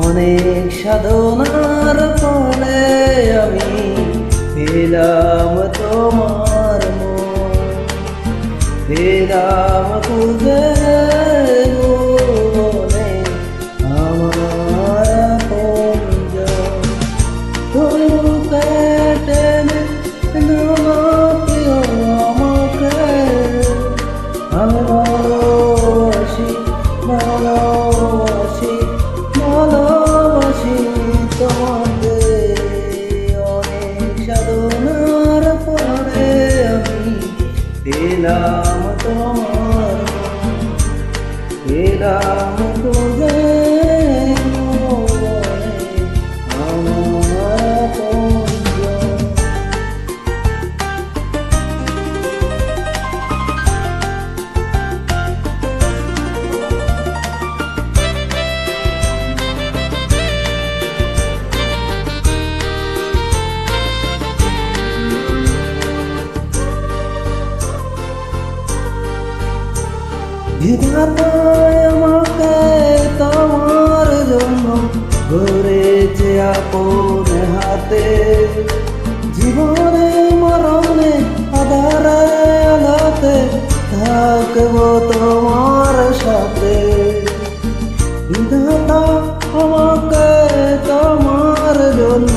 অনেক সাধনার ফলে আমি পেলাম তোমার মন, পেলাম খুঁজে মনে আমার আপনজন। তুমি কেটে না প্রিয় আমাকে, আমি ভালোবাসি ভালোবাসি ভালোবাসি তোমাকে। অনেক সাধনার পরে আমি পেলাম তোমার মন, পেলাম খুঁজে আমার আপনজন। বিধাতায় আমাকে তোমার জন্য ধরেছে আপন হাতে, জীবনে মরণে আধারে আলোতে থাকবো তোমার সাথে। বিধাতা আমাকে তোমার জন্য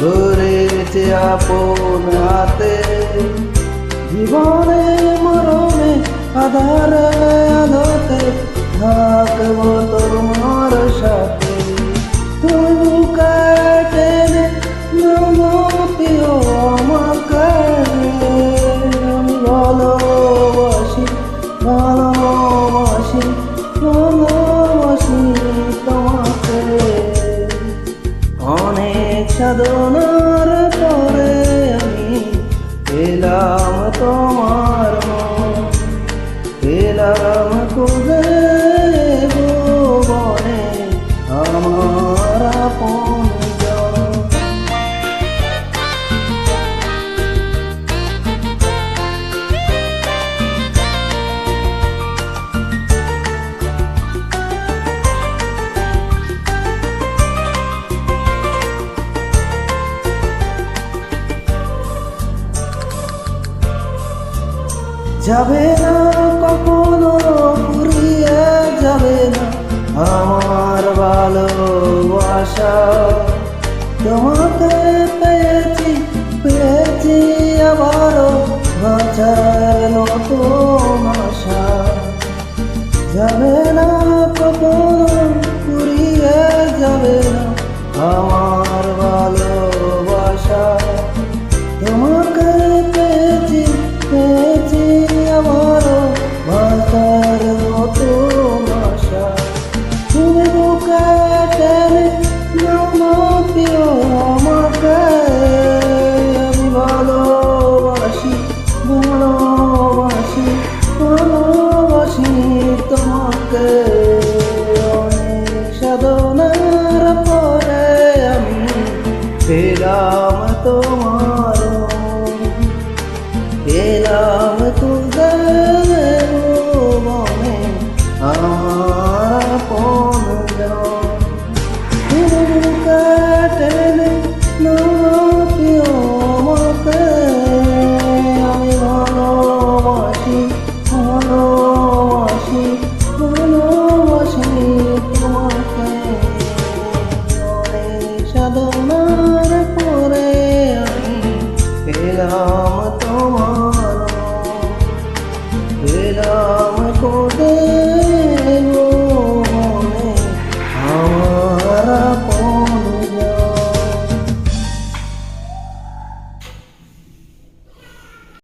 ধরেছে আপন হাতে, জীবনে মরণে আধারে আলোতে থাকবো তোমার সাথে। তুমি কেটে না প্রিয় আমাকে, আমি ভালোবাসি ভালোবাসি ভালোবাসি তোমাকে। অনেক সাধনার পরে আমি পেলাম তোমার মন, পেলাম খুঁজে ভুবনে আমার আপনজন। যাবে না কখনো ফুরিয়ে যাবে না আমার ভালোবাসা, তোমাকে পেয়েছি পেয়েছি আবারও বাঁচা।